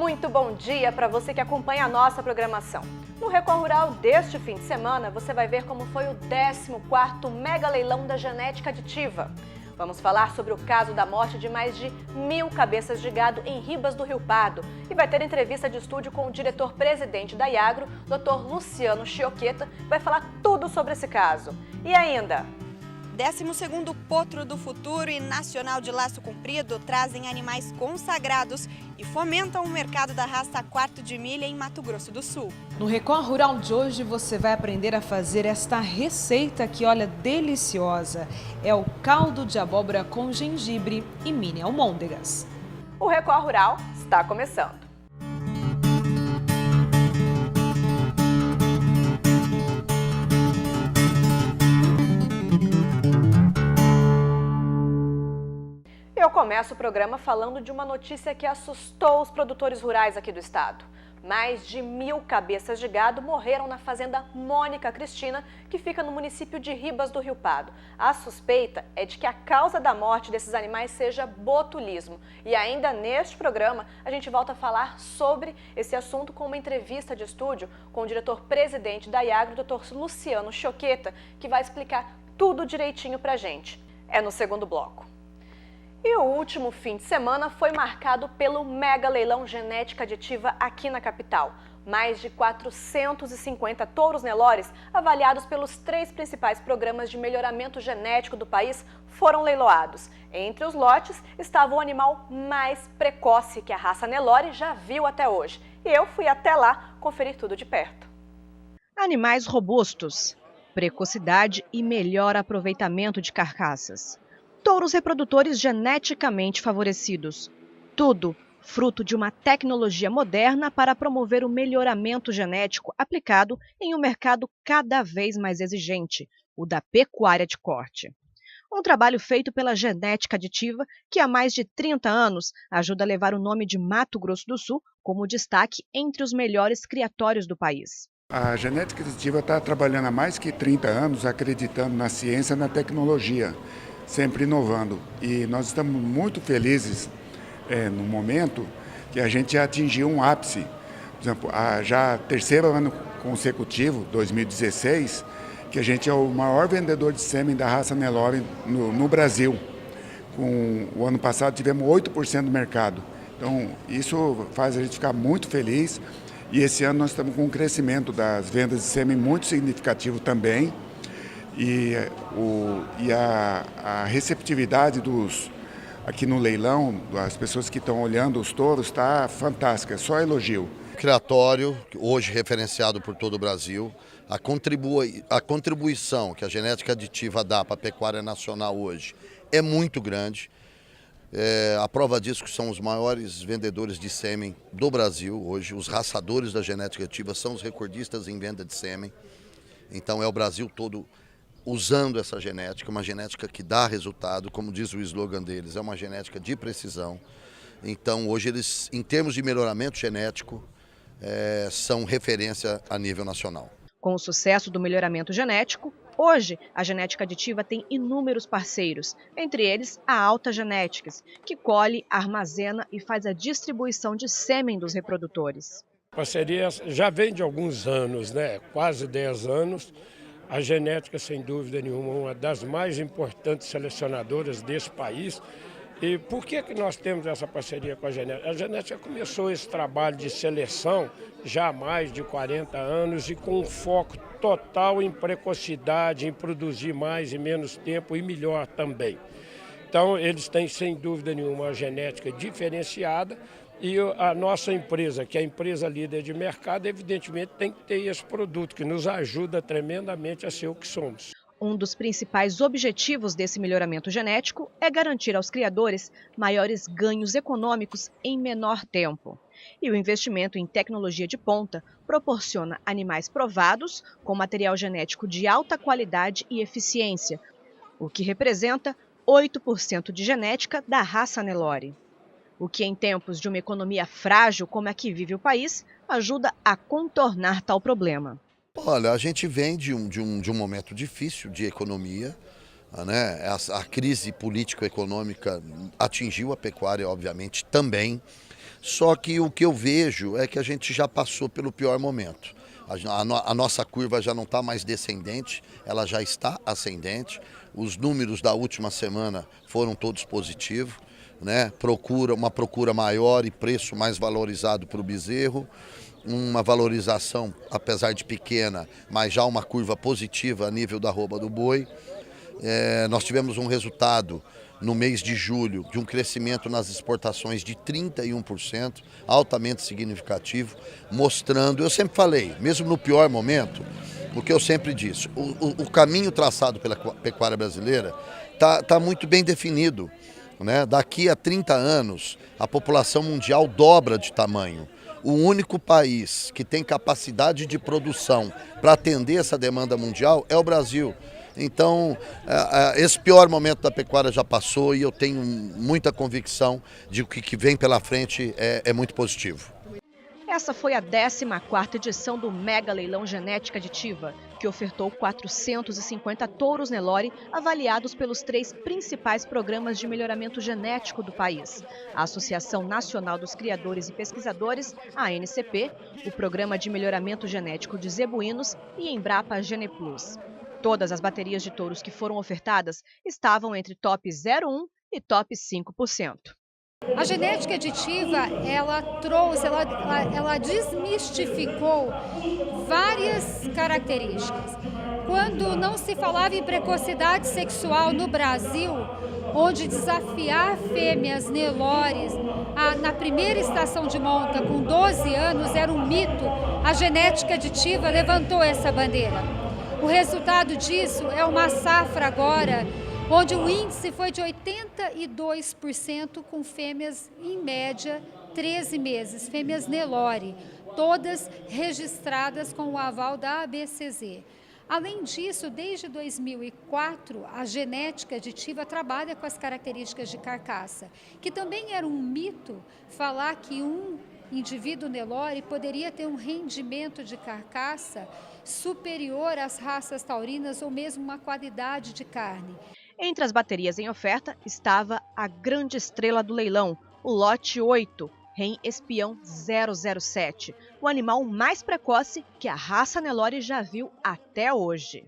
Muito bom dia para você que acompanha a nossa programação. No Record Rural deste fim de semana, você vai ver como foi o 14º mega leilão da genética aditiva. Vamos falar sobre o caso da morte de mais de 1.000 cabeças de gado em Ribas do Rio Pardo. E vai ter entrevista de estúdio com o diretor-presidente da Iagro, Dr. Luciano Chioqueta, que vai falar tudo sobre esse caso. E ainda... 12º Potro do Futuro e Nacional de Laço Comprido trazem animais consagrados e fomentam o mercado da raça quarto de milha em Mato Grosso do Sul. No Record Rural de hoje você vai aprender a fazer esta receita que, olha, deliciosa. É o caldo de abóbora com gengibre e mini almôndegas. O Record Rural está começando. Eu começo o programa falando de uma notícia que assustou os produtores rurais aqui do estado. Mais de 1.000 cabeças de gado morreram na fazenda Mônica Cristina, que fica no município de Ribas do Rio Pardo. A suspeita é de que a causa da morte desses animais seja botulismo. E ainda neste programa, a gente volta a falar sobre esse assunto com uma entrevista de estúdio com o diretor-presidente da Iagro, Dr. Luciano Chioqueta, que vai explicar tudo direitinho pra gente. É no segundo bloco. E o último fim de semana foi marcado pelo mega leilão genética aditiva aqui na capital. Mais de 450 touros Nelores, avaliados pelos 3 principais programas de melhoramento genético do país, foram leiloados. Entre os lotes estava o animal mais precoce que a raça Nelore já viu até hoje. E eu fui até lá conferir tudo de perto. Animais robustos, precocidade e melhor aproveitamento de carcaças. Touros reprodutores geneticamente favorecidos. Tudo fruto de uma tecnologia moderna para promover o melhoramento genético aplicado em um mercado cada vez mais exigente, o da pecuária de corte. Um trabalho feito pela genética aditiva que há mais de 30 anos ajuda a levar o nome de Mato Grosso do Sul como destaque entre os melhores criatórios do país. A genética aditiva está trabalhando há mais que 30 anos acreditando na ciência e na tecnologia, sempre inovando. E nós estamos muito felizes no momento que a gente já atingiu um ápice. Por exemplo, já terceiro ano consecutivo, 2016, que a gente é o maior vendedor de sêmen da raça Nelore no Brasil. O ano passado tivemos 8% do mercado. Então, isso faz a gente ficar muito feliz. E esse ano nós estamos com um crescimento das vendas de sêmen muito significativo também. E a receptividade aqui no leilão, as pessoas que estão olhando os touros, está fantástica, só elogio. Criatório, hoje referenciado por todo o Brasil, a contribuição que a genética aditiva dá para a pecuária nacional hoje é muito grande. A prova disso que são os maiores vendedores de sêmen do Brasil hoje, os raçadores da genética aditiva são os recordistas em venda de sêmen. Então é o Brasil todo usando essa genética, uma genética que dá resultado, como diz o slogan deles, é uma genética de precisão. Então hoje eles, em termos de melhoramento genético, são referência a nível nacional. Com o sucesso do melhoramento genético, hoje a genética aditiva tem inúmeros parceiros, entre eles a Alta Genetics, que colhe, armazena e faz a distribuição de sêmen dos reprodutores. A parceria já vem de alguns anos, quase 10 anos. A genética, sem dúvida nenhuma, é uma das mais importantes selecionadoras desse país. E por que nós temos essa parceria com a genética? A genética começou esse trabalho de seleção já há mais de 40 anos e com um foco total em precocidade, em produzir mais em menos tempo e melhor também. Então, eles têm, sem dúvida nenhuma, uma genética diferenciada. E a nossa empresa, que é a empresa líder de mercado, evidentemente tem que ter esse produto que nos ajuda tremendamente a ser o que somos. Um dos principais objetivos desse melhoramento genético é garantir aos criadores maiores ganhos econômicos em menor tempo. E o investimento em tecnologia de ponta proporciona animais provados com material genético de alta qualidade e eficiência, o que representa 8% de genética da raça Nelore. O que, em tempos de uma economia frágil como a que vive o país, ajuda a contornar tal problema. Olha, a gente vem de um momento difícil de economia, A crise político-econômica atingiu a pecuária, obviamente, também. Só que o que eu vejo é que a gente já passou pelo pior momento. A nossa curva já não está mais descendente, ela já está ascendente. Os números da última semana foram todos positivos, né? Uma procura maior e preço mais valorizado para o bezerro. Uma valorização, apesar de pequena, mas já uma curva positiva a nível da arroba do boi. Nós tivemos um resultado no mês de julho de um crescimento nas exportações de 31%, altamente significativo, mostrando, eu sempre falei, mesmo no pior momento, o que eu sempre disse, o caminho traçado pela pecuária brasileira está muito bem definido, né? Daqui a 30 anos, a população mundial dobra de tamanho. O único país que tem capacidade de produção para atender essa demanda mundial é o Brasil. Então, esse pior momento da pecuária já passou e eu tenho muita convicção de que o que vem pela frente é muito positivo. Essa foi a 14ª edição do Mega Leilão Genética Aditiva, que ofertou 450 touros Nelore avaliados pelos 3 principais programas de melhoramento genético do país: a Associação Nacional dos Criadores e Pesquisadores, a ANCP, o Programa de Melhoramento Genético de Zebuínos e Embrapa Geneplus. Todas as baterias de touros que foram ofertadas estavam entre top 0,1 e top 5%. A genética aditiva, ela desmistificou várias características. Quando não se falava em precocidade sexual no Brasil, onde desafiar fêmeas Nelores na primeira estação de monta com 12 anos era um mito, a genética aditiva levantou essa bandeira. O resultado disso é uma safra agora, onde o índice foi de 82% com fêmeas, em média, 13 meses, fêmeas Nelore, todas registradas com o aval da ABCZ. Além disso, desde 2004, a genética aditiva trabalha com as características de carcaça, que também era um mito falar que um indivíduo Nelore poderia ter um rendimento de carcaça superior às raças taurinas ou mesmo uma qualidade de carne. Entre as baterias em oferta estava a grande estrela do leilão, o lote 8, Ren Espião 007, o animal mais precoce que a raça Nelore já viu até hoje.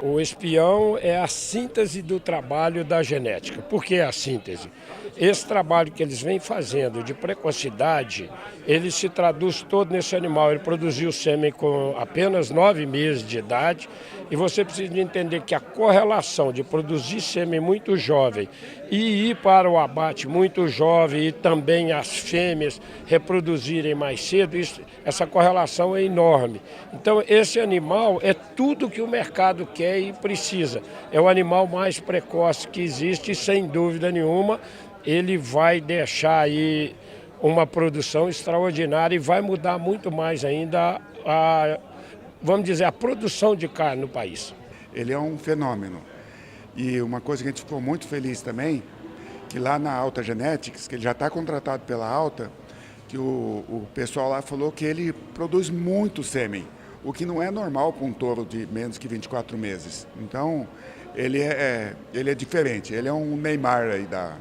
O espião é a síntese do trabalho da genética. Por que a síntese? Esse trabalho que eles vêm fazendo de precocidade, ele se traduz todo nesse animal. Ele produziu sêmen com apenas 9 meses de idade e você precisa entender que a correlação de produzir sêmen muito jovem e ir para o abate muito jovem e também as fêmeas reproduzirem mais cedo, essa correlação é enorme. Então esse animal é tudo que o mercado quer e precisa. É o animal mais precoce que existe e, sem dúvida nenhuma, ele vai deixar aí uma produção extraordinária e vai mudar muito mais ainda vamos dizer, a produção de carne no país. Ele é um fenômeno. E uma coisa que a gente ficou muito feliz também, que lá na Alta Genetics, que ele já está contratado pela Alta, que o pessoal lá falou que ele produz muito sêmen, o que não é normal para um touro de menos que 24 meses. Então, ele é diferente, ele é um Neymar aí da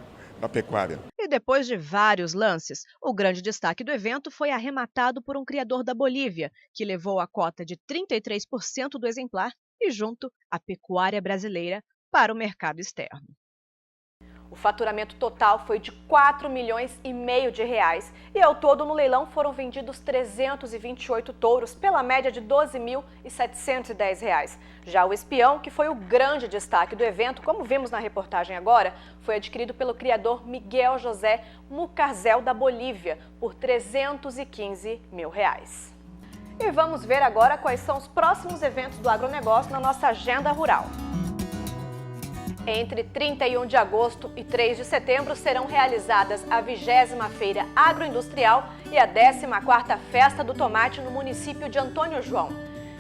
pecuária. E depois de vários lances, o grande destaque do evento foi arrematado por um criador da Bolívia, que levou a cota de 33% do exemplar e junto a pecuária brasileira para o mercado externo. O faturamento total foi de 4,5 milhões de reais e ao todo no leilão foram vendidos 328 touros pela média de R$ 12.710. Já o espião, que foi o grande destaque do evento, como vimos na reportagem agora, foi adquirido pelo criador Miguel José Mucarzel da Bolívia por R$ 315 mil. E vamos ver agora quais são os próximos eventos do agronegócio na nossa agenda rural. Entre 31 de agosto e 3 de setembro serão realizadas a 20ª Feira Agroindustrial e a 14ª Festa do Tomate no município de Antônio João.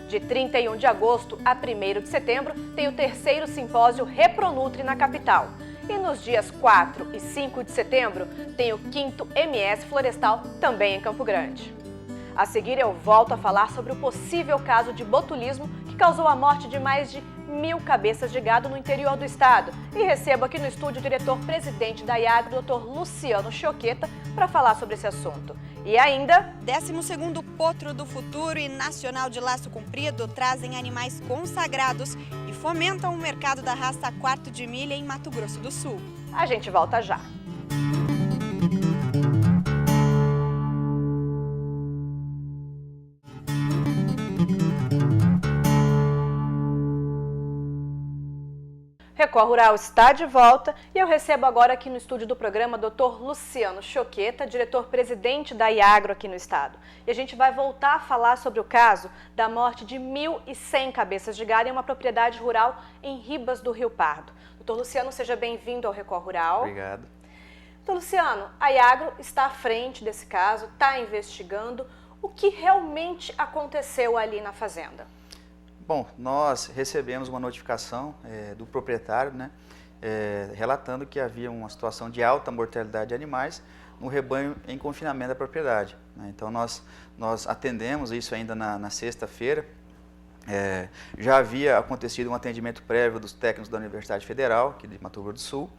De 31 de agosto a 1º de setembro tem o 3º Simpósio Repronutri na capital. E nos dias 4 e 5 de setembro tem o 5º MS Florestal também em Campo Grande. A seguir eu volto a falar sobre o possível caso de botulismo que causou a morte de mais de 1.000 cabeças de gado no interior do estado. E recebo aqui no estúdio o diretor-presidente da Iagro, Dr. Luciano Choqueta, para falar sobre esse assunto. E ainda... 12º Potro do Futuro e Nacional de Laço Comprido trazem animais consagrados e fomentam o mercado da raça Quarto de Milha em Mato Grosso do Sul. A gente volta já. Record Rural está de volta e eu recebo agora aqui no estúdio do programa Dr. Luciano Choqueta, diretor-presidente da Iagro aqui no estado. E a gente vai voltar a falar sobre o caso da morte de 1.100 cabeças de gado em uma propriedade rural em Ribas do Rio Pardo. Dr. Luciano, seja bem-vindo ao Record Rural. Obrigado. Dr. Luciano, a Iagro está à frente desse caso, está investigando. O que realmente aconteceu ali na fazenda? Bom, nós recebemos uma notificação do proprietário, né, relatando que havia uma situação de alta mortalidade de animais no rebanho em confinamento da propriedade, né? Então nós atendemos isso ainda na sexta-feira. Já havia acontecido um atendimento prévio dos técnicos da Universidade Federal, aqui de Mato Grosso do Sul,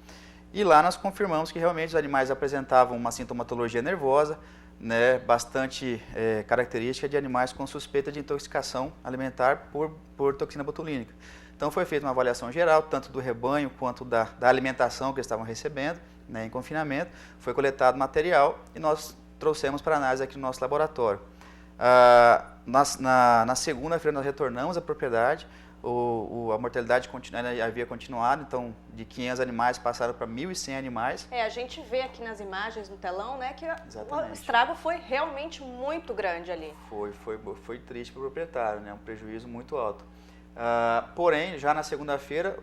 e lá nós confirmamos que realmente os animais apresentavam uma sintomatologia nervosa, né, bastante característica de animais com suspeita de intoxicação alimentar por toxina botulínica. Então foi feita uma avaliação geral, tanto do rebanho quanto da alimentação que eles estavam recebendo, né, em confinamento. Foi coletado material e nós trouxemos para análise aqui no nosso laboratório. Na segunda-feira nós retornamos à propriedade. A mortalidade havia continuado, então de 500 animais passaram para 1.100 animais. A gente vê aqui nas imagens no telão, né, que Exatamente. O estrago foi realmente muito grande ali. Foi triste para o proprietário, né, um prejuízo muito alto. Porém, já na segunda-feira,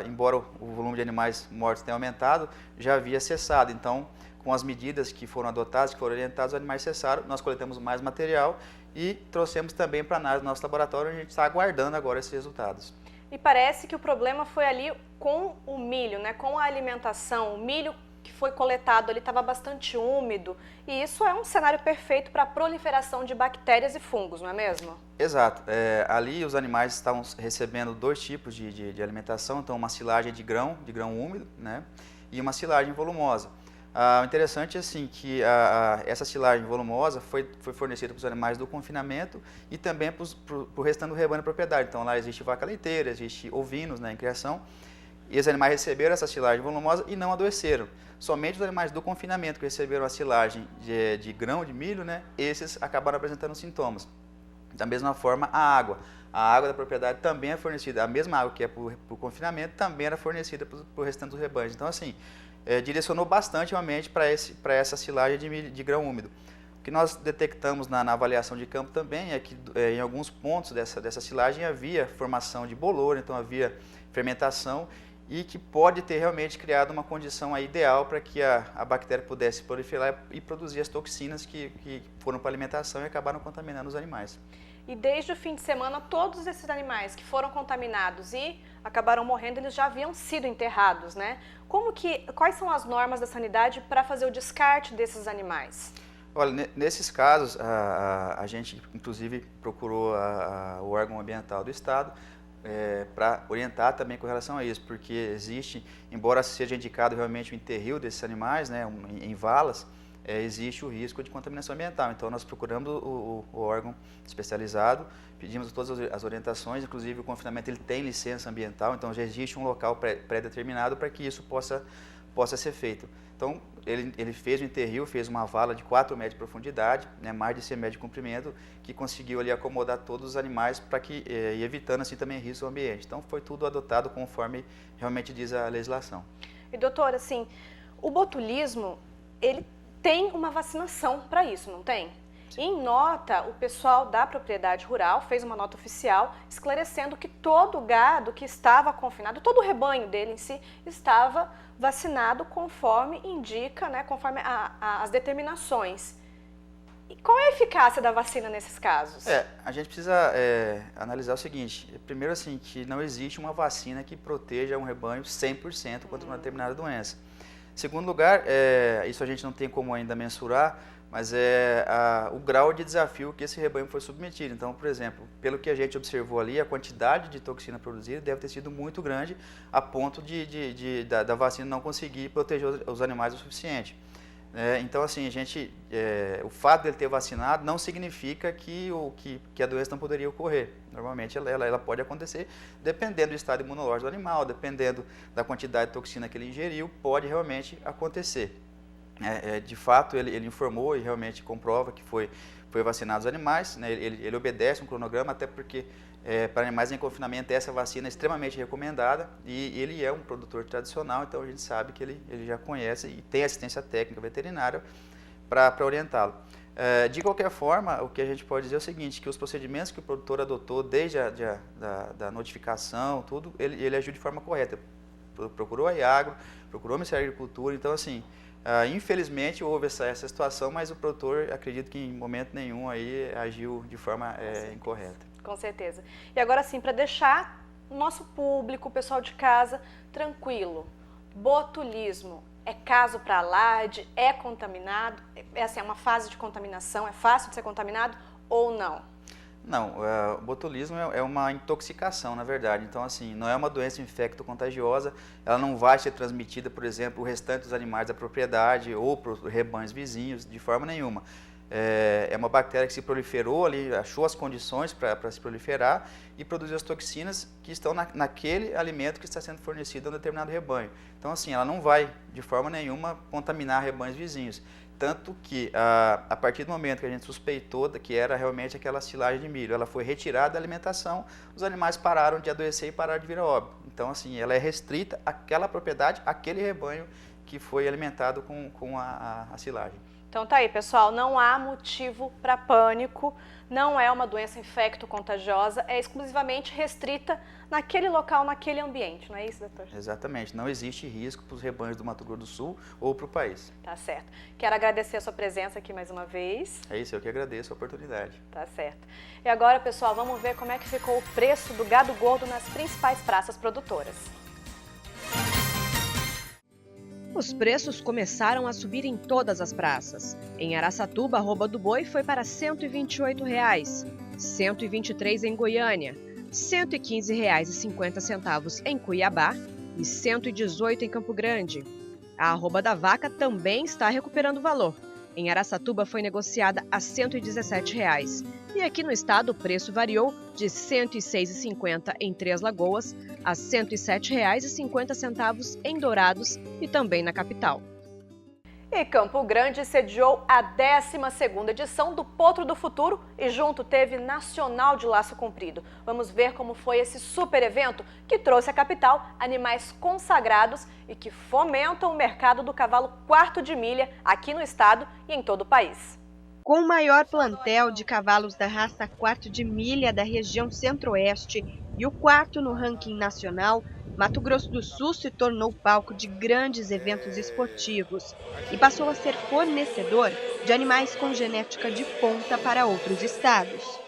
embora o volume de animais mortos tenha aumentado, já havia cessado. Então, com as medidas que foram adotadas, que foram orientadas, os animais cessaram, nós coletamos mais material e trouxemos também para análise do nosso laboratório, onde a gente está aguardando agora esses resultados. E parece que o problema foi ali com o milho, né? Com a alimentação. O milho que foi coletado ali estava bastante úmido e isso é um cenário perfeito para a proliferação de bactérias e fungos, não é mesmo? Exato. Ali os animais estavam recebendo dois tipos de alimentação, então uma silagem de grão úmido, né? E uma silagem volumosa. O interessante é assim, que essa silagem volumosa foi fornecida para os animais do confinamento e também para o restante do rebanho da propriedade. Então lá existe vaca leiteira, existe ovinos, né, em criação, e os animais receberam essa silagem volumosa e não adoeceram. Somente os animais do confinamento que receberam a silagem de grão de milho, né, esses acabaram apresentando sintomas. Da mesma forma, a água da propriedade também é fornecida, a mesma água que é para o confinamento também era fornecida para o restante dos rebanhos. Então assim, direcionou bastante realmente para essa silagem de grão úmido. O que nós detectamos na avaliação de campo também é que em alguns pontos dessa silagem havia formação de bolor, então havia fermentação e que pode ter realmente criado uma condição aí ideal para que a bactéria pudesse proliferar e produzir as toxinas que foram para a alimentação e acabaram contaminando os animais. E desde o fim de semana, todos esses animais que foram contaminados e acabaram morrendo, eles já haviam sido enterrados, né? Quais são as normas da sanidade para fazer o descarte desses animais? Olha, nesses casos, a gente inclusive procurou o órgão ambiental do estado para orientar também com relação a isso, porque existe, embora seja indicado realmente o enterro desses animais, né, em valas, existe o risco de contaminação ambiental. Então nós procuramos o órgão especializado, pedimos todas as orientações, inclusive o confinamento ele tem licença ambiental, então já existe um local pré-determinado para que isso possa ser feito. Então ele fez o enterro, fez uma vala de 4 metros de profundidade, né, mais de 100 metros de comprimento, que conseguiu ali acomodar todos os animais para e evitando assim também risco ao ambiente. Então foi tudo adotado conforme realmente diz a legislação. E doutor, assim, o botulismo, ele tem uma vacinação para isso, não tem? Em nota, o pessoal da propriedade rural fez uma nota oficial esclarecendo que todo o gado que estava confinado, todo o rebanho dele em si, estava vacinado conforme indica, né, conforme as determinações. E qual é a eficácia da vacina nesses casos? A gente precisa analisar o seguinte, primeiro assim, que não existe uma vacina que proteja um rebanho 100% contra uma determinada doença. Segundo lugar, isso a gente não tem como ainda mensurar, mas é o grau de desafio que esse rebanho foi submetido. Então, por exemplo, pelo que a gente observou ali, a quantidade de toxina produzida deve ter sido muito grande a ponto da vacina não conseguir proteger os animais o suficiente. Então, assim, o fato dele ter vacinado não significa que a doença não poderia ocorrer. Normalmente ela pode acontecer dependendo do estado imunológico do animal, dependendo da quantidade de toxina que ele ingeriu, pode realmente acontecer. De fato, ele informou e realmente comprova que foi vacinado os animais, né? Ele obedece um cronograma, até porque para animais em confinamento essa vacina é extremamente recomendada e ele é um produtor tradicional, então a gente sabe que ele já conhece e tem assistência técnica veterinária para orientá-lo. De qualquer forma, o que a gente pode dizer é o seguinte, que os procedimentos que o produtor adotou desde da notificação, tudo, ele agiu de forma correta. Procurou a Iagro, procurou o Ministério da Agricultura, então assim, infelizmente houve essa situação, mas o produtor, acredito que em momento nenhum aí agiu de forma incorreta. Com certeza. E agora sim, para deixar o nosso público, o pessoal de casa, tranquilo, botulismo é caso para alarde, é contaminado, é uma fase de contaminação, é fácil de ser contaminado ou não? Não, o botulismo é uma intoxicação, na verdade. Então, assim, não é uma doença infecto-contagiosa, ela não vai ser transmitida, por exemplo, o restante dos animais da propriedade ou para os rebanhos vizinhos, de forma nenhuma. É uma bactéria que se proliferou ali, achou as condições para se proliferar e produzir as toxinas que estão naquele alimento que está sendo fornecido a um determinado rebanho. Então, assim, ela não vai, de forma nenhuma, contaminar rebanhos vizinhos. Tanto que, a partir do momento que a gente suspeitou que era realmente aquela silagem de milho, ela foi retirada da alimentação, os animais pararam de adoecer e pararam de vir a óbito. Então, assim, ela é restrita àquela propriedade, àquele rebanho que foi alimentado com a silagem. Então tá aí, pessoal, não há motivo para pânico, não é uma doença infecto-contagiosa, é exclusivamente restrita naquele local, naquele ambiente, não é isso, doutor? Exatamente, não existe risco para os rebanhos do Mato Grosso do Sul ou para o país. Tá certo. Quero agradecer a sua presença aqui mais uma vez. É isso, eu que agradeço a oportunidade. Tá certo. E agora, pessoal, vamos ver como é que ficou o preço do gado gordo nas principais praças produtoras. Os preços começaram a subir em todas as praças. Em Araçatuba, a arroba do boi foi para R$ 128, R$ 123 em Goiânia, R$ 115,50 em Cuiabá e R$ 118 em Campo Grande. A arroba da vaca também está recuperando valor. Em Araçatuba foi negociada a R$ 117. E aqui no estado o preço variou de R$ 106,50 em Três Lagoas a R$ 107,50 em Dourados e também na capital. E Campo Grande sediou a 12ª edição do Potro do Futuro e junto teve Nacional de Laço Comprido. Vamos ver como foi esse super evento que trouxe à capital animais consagrados e que fomentam o mercado do cavalo quarto de milha aqui no estado e em todo o país. Com o maior plantel de cavalos da raça quarto de milha da região centro-oeste e o quarto no ranking nacional, Mato Grosso do Sul se tornou palco de grandes eventos esportivos e passou a ser fornecedor de animais com genética de ponta para outros estados.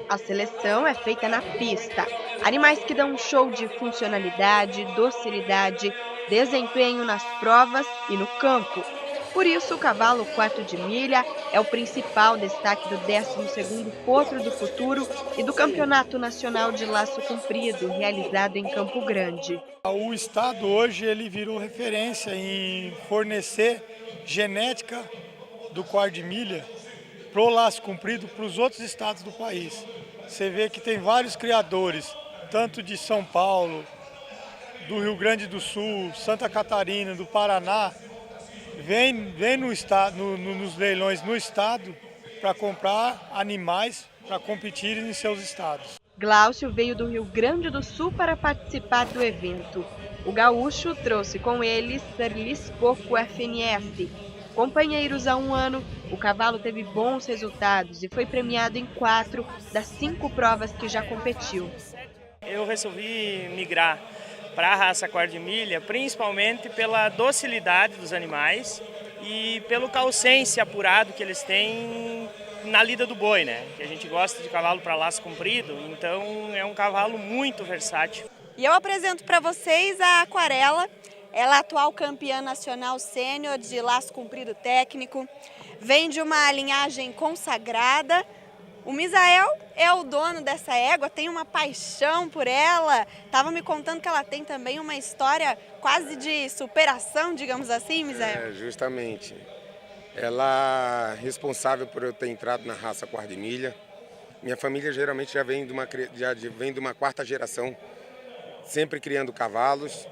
A seleção é feita na pista. Animais que dão um show de funcionalidade, docilidade, desempenho nas provas e no campo. Por isso, o cavalo quarto de milha é o principal destaque do 12º Potro do Futuro e do Campeonato Nacional de Laço Comprido, realizado em Campo Grande. O estado hoje ele virou referência em fornecer genética do quarto de milha para o laço comprido para os outros estados do país. Você vê que tem vários criadores, tanto de São Paulo, do Rio Grande do Sul, Santa Catarina, do Paraná, vem nos leilões no estado para comprar animais para competirem em seus estados. Glaucio veio do Rio Grande do Sul para participar do evento. O gaúcho trouxe com ele Serliscoco FNS. Companheiros há um ano, o cavalo teve bons resultados e foi premiado em 4 das 5 provas que já competiu. Eu resolvi migrar para a raça quarto de milha, principalmente pela docilidade dos animais e pelo calcêncio apurado que eles têm na lida do boi, né? Que a gente gosta de cavalo para laço comprido, então é um cavalo muito versátil. E eu apresento para vocês a Aquarela. Ela é atual campeã nacional sênior de laço comprido técnico. Vem de uma linhagem consagrada. O Misael é o dono dessa égua, tem uma paixão por ela. Estava me contando que ela tem também uma história quase de superação, digamos assim, Misael. É, justamente. Ela é responsável por eu ter entrado na raça quarta de milha. Minha família geralmente já vem de uma quarta geração, sempre criando cavalos,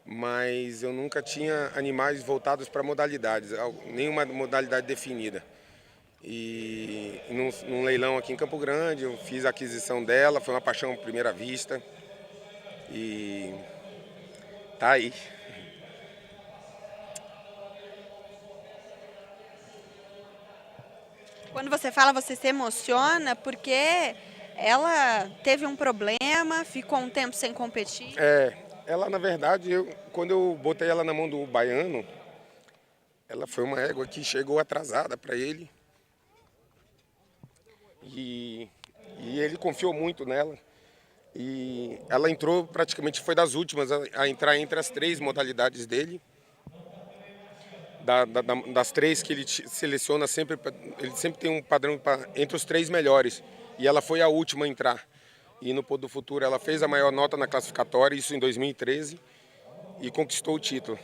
mas eu nunca tinha animais voltados para modalidades, nenhuma modalidade definida. E num leilão aqui em Campo Grande, eu fiz a aquisição dela, foi uma paixão à primeira vista e tá aí. Quando você fala, você se emociona porque ela teve um problema, ficou um tempo sem competir. Ela na verdade, quando eu botei ela na mão do baiano, ela foi uma égua que chegou atrasada para ele. E ele confiou muito nela. E ela entrou, praticamente foi das últimas a entrar entre as 3 modalidades dele. Das 3 que ele seleciona, ele sempre tem um padrão entre os 3 melhores. E ela foi a última a entrar. E no Pôr do Futuro ela fez a maior nota na classificatória, isso em 2013, e conquistou o título.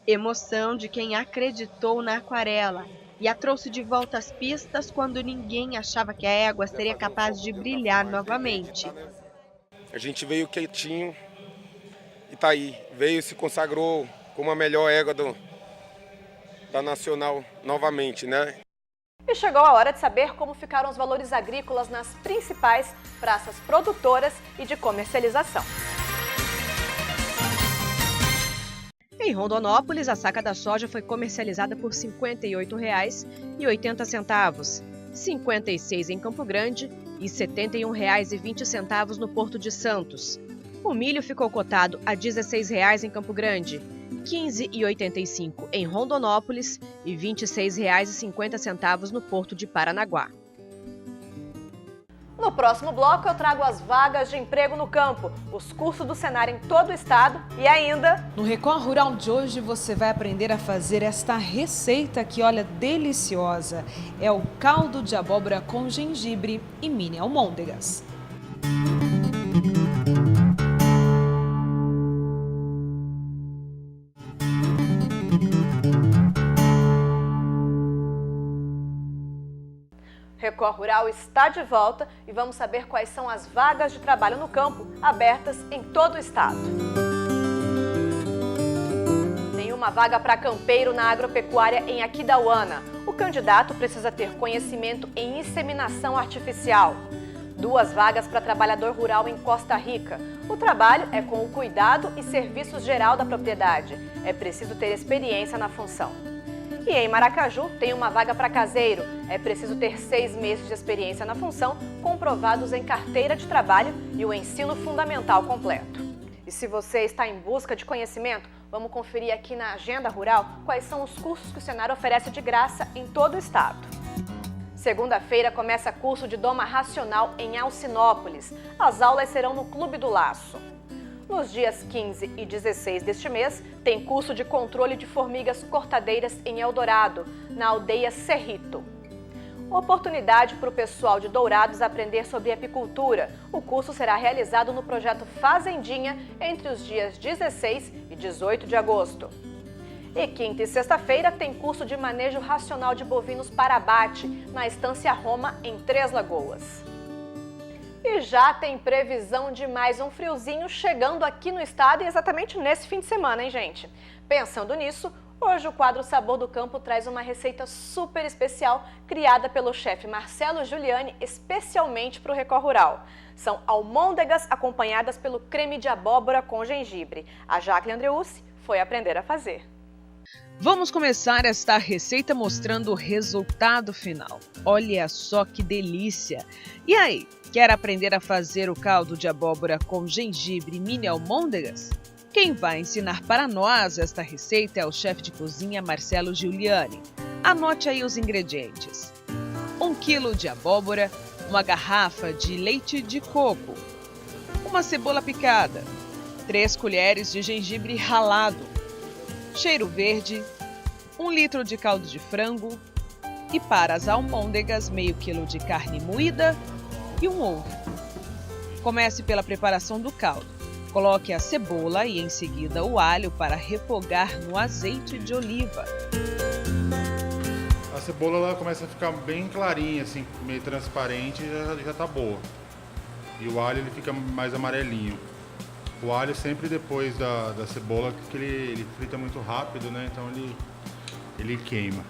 Emoção de quem acreditou na Aquarela e a trouxe de volta às pistas quando ninguém achava que a égua seria capaz de brilhar novamente. A gente veio quietinho e tá aí. Veio e se consagrou como a melhor égua da Nacional novamente, né? E chegou a hora de saber como ficaram os valores agrícolas nas principais praças produtoras e de comercialização. Em Rondonópolis, a saca da soja foi comercializada por R$ 58,80, R$ 56 em Campo Grande e R$ 71,20 no Porto de Santos. O milho ficou cotado a R$ 16,00 em Campo Grande, R$ 15,85 em Rondonópolis e R$ 26,50 no Porto de Paranaguá. No próximo bloco eu trago as vagas de emprego no campo, os cursos do Senar em todo o estado e ainda... No Record Rural de hoje você vai aprender a fazer esta receita que, olha, deliciosa. É o caldo de abóbora com gengibre e mini almôndegas. Record Rural está de volta e vamos saber quais são as vagas de trabalho no campo abertas em todo o estado. Tem uma vaga para campeiro na agropecuária em Aquidauana. O candidato precisa ter conhecimento em inseminação artificial. 2 vagas para trabalhador rural em Costa Rica. O trabalho é com o cuidado e serviços geral da propriedade. É preciso ter experiência na função. E em Maracaju tem uma vaga para caseiro. É preciso ter 6 meses de experiência na função, comprovados em carteira de trabalho e o ensino fundamental completo. E se você está em busca de conhecimento, vamos conferir aqui na Agenda Rural quais são os cursos que o Senar oferece de graça em todo o estado. Segunda-feira começa curso de doma racional em Alcinópolis. As aulas serão no Clube do Laço. Nos dias 15 e 16 deste mês, tem curso de controle de formigas cortadeiras em Eldorado, na aldeia Cerrito. Oportunidade para o pessoal de Dourados aprender sobre apicultura. O curso será realizado no projeto Fazendinha entre os dias 16 e 18 de agosto. E quinta e sexta-feira tem curso de manejo racional de bovinos para abate, na Estância Roma, em Três Lagoas. E já tem previsão de mais um friozinho chegando aqui no estado e exatamente nesse fim de semana, hein, gente? Pensando nisso, hoje o quadro Sabor do Campo traz uma receita super especial criada pelo chefe Marcelo Giuliani especialmente para o Record Rural. São almôndegas acompanhadas pelo creme de abóbora com gengibre. A Jacqueline Andreucci foi aprender a fazer. Vamos começar esta receita mostrando o resultado final. Olha só que delícia! E aí, quer aprender a fazer o caldo de abóbora com gengibre e mini almôndegas? Quem vai ensinar para nós esta receita é o chefe de cozinha Marcelo Giuliani. Anote aí os ingredientes. 1 quilo de abóbora, uma garrafa de leite de coco, uma cebola picada, 3 colheres de gengibre ralado, cheiro verde, 1 litro de caldo de frango e para as almôndegas meio quilo de carne moída e 1 ovo. Comece pela preparação do caldo. Coloque a cebola e em seguida o alho para refogar no azeite de oliva. A cebola ela começa a ficar bem clarinha, assim, meio transparente e já tá boa. E o alho ele fica mais amarelinho. O alho sempre depois da cebola, porque ele frita muito rápido, né? Então ele queima.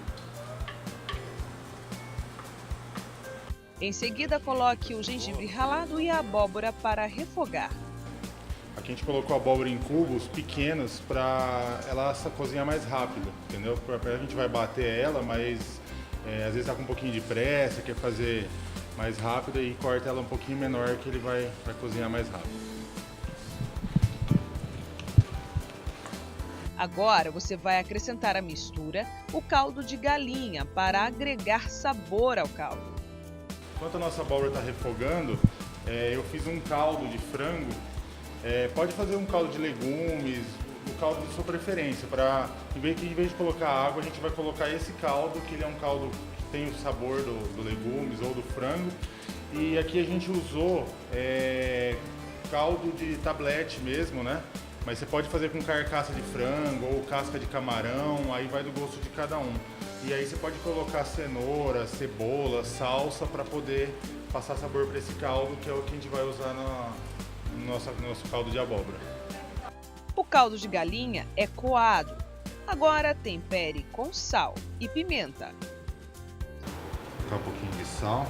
Em seguida, coloque o gengibre ralado e a abóbora para refogar. Aqui a gente colocou a abóbora em cubos pequenos para ela cozinhar mais rápido, entendeu? A gente vai bater ela, mas às vezes tá com um pouquinho de pressa, quer fazer mais rápido e corta ela um pouquinho menor que ele vai cozinhar mais rápido. Agora você vai acrescentar à mistura o caldo de galinha para agregar sabor ao caldo. Enquanto a nossa abóbora está refogando, eu fiz um caldo de frango. Pode fazer um caldo de legumes, o caldo de sua preferência. Em vez de colocar água, a gente vai colocar esse caldo, que ele é um caldo que tem o sabor do legumes ou do frango. E aqui a gente usou caldo de tablete mesmo, né? Mas você pode fazer com carcaça de frango ou casca de camarão, aí vai do gosto de cada um. E aí você pode colocar cenoura, cebola, salsa para poder passar sabor para esse caldo, que é o que a gente vai usar no nosso caldo de abóbora. O caldo de galinha é coado. Agora tempere com sal e pimenta. Colocar um pouquinho de sal.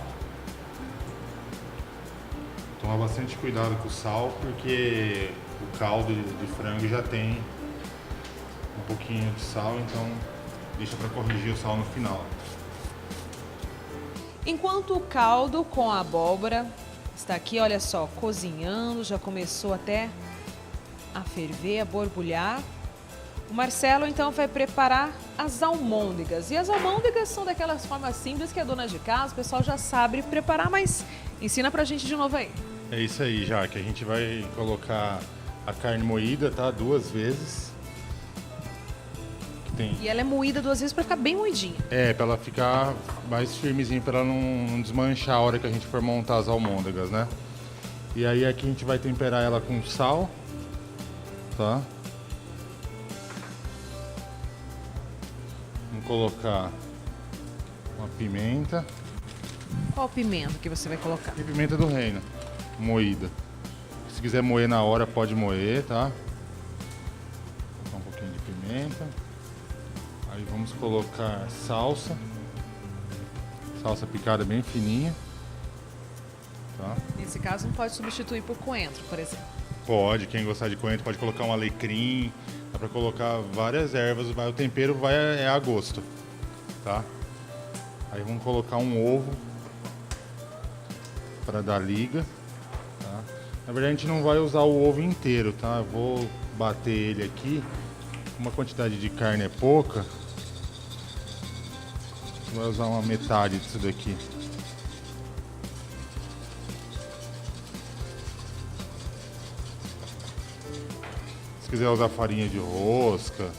Tomar bastante cuidado com o sal, porque o caldo de frango já tem um pouquinho de sal, então deixa para corrigir o sal no final. Enquanto o caldo com a abóbora está aqui, olha só, cozinhando, já começou até a ferver, a borbulhar. O Marcelo então vai preparar as almôndegas. E as almôndegas são daquelas formas simples que a dona de casa, o pessoal já sabe preparar, mas ensina pra gente de novo aí. É isso aí, Jaque. A gente vai colocar a carne moída, tá? 2 vezes. E ela é moída 2 vezes para ficar bem moidinha. Para ela ficar mais firmezinha, para ela não desmanchar a hora que a gente for montar as almôndegas, né? E aí aqui a gente vai temperar ela com sal, tá? Vamos colocar uma pimenta. Qual pimenta que você vai colocar? E pimenta do reino, moída. Se quiser moer na hora, pode moer, tá? Vou colocar um pouquinho de pimenta. Aí vamos colocar salsa. Salsa picada bem fininha. Tá? Nesse caso não pode substituir por coentro, por exemplo. Pode, quem gostar de coentro pode colocar um alecrim. Dá pra colocar várias ervas, o tempero é a gosto. Tá? Aí vamos colocar um ovo para dar liga. Tá? Na verdade a gente não vai usar o ovo inteiro, tá? Eu vou bater ele aqui. Como a quantidade de carne é pouca, vai usar uma metade disso daqui. Se quiser usar farinha de rosca,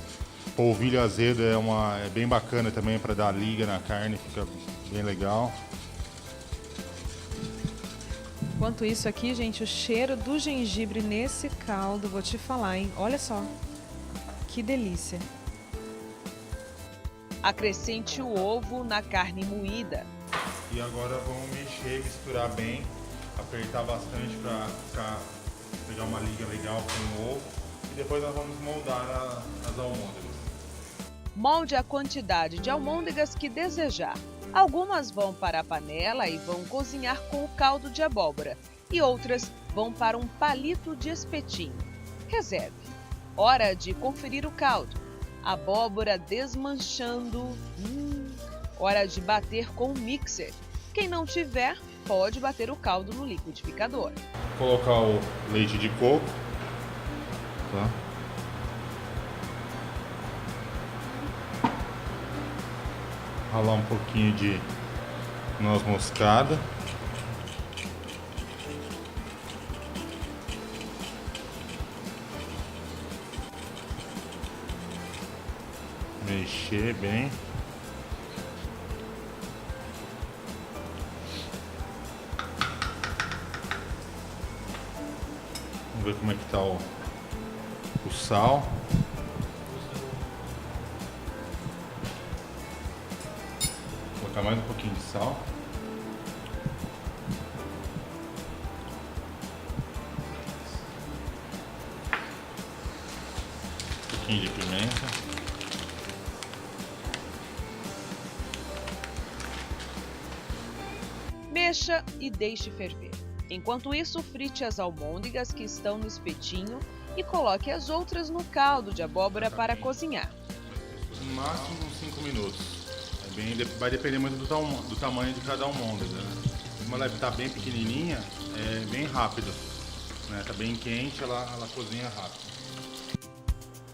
polvilho azedo é bem bacana também para dar liga na carne, fica bem legal. Enquanto isso aqui, gente, o cheiro do gengibre nesse caldo, vou te falar, hein? Olha só, que delícia. Acrescente o ovo na carne moída. E agora vamos mexer, misturar bem, apertar bastante para pegar uma liga legal com o ovo. E depois nós vamos moldar as almôndegas. Molde a quantidade de almôndegas que desejar. Algumas vão para a panela e vão cozinhar com o caldo de abóbora. E outras vão para um palito de espetinho. Reserve. Hora de conferir o caldo. Abóbora desmanchando. Hora de bater com o mixer. Quem não tiver, pode bater o caldo no liquidificador. Vou colocar o leite de coco. Tá? Ralar um pouquinho de noz moscada. Mexer bem. Vamos ver como é que tá o sal. Vou colocar mais um pouquinho de sal. Um pouquinho de pimenta. Mexa e deixe ferver. Enquanto isso, frite as almôndegas que estão no espetinho e coloque as outras no caldo de abóbora para cozinhar. No máximo uns 5 minutos. Vai depender muito do tamanho de cada almôndega, né? Como ela está bem pequenininha, é bem rápido. Está bem quente, ela cozinha rápido.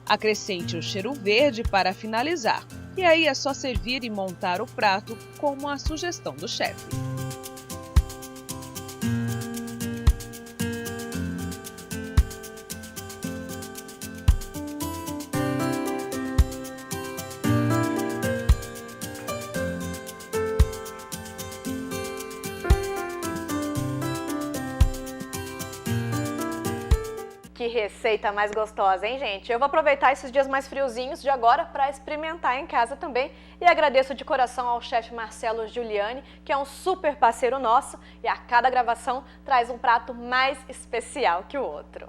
Acrescente o cheiro verde para finalizar. E aí é só servir e montar o prato como a sugestão do chefe. Que receita mais gostosa, hein, gente? Eu vou aproveitar esses dias mais friozinhos de agora para experimentar em casa também. E agradeço de coração ao chefe Marcelo Giuliani, que é um super parceiro nosso e a cada gravação traz um prato mais especial que o outro.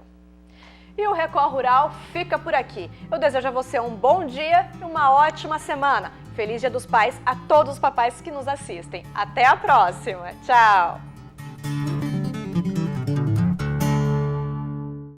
E o Record Rural fica por aqui. Eu desejo a você um bom dia e uma ótima semana. Feliz Dia dos Pais a todos os papais que nos assistem. Até a próxima. Tchau!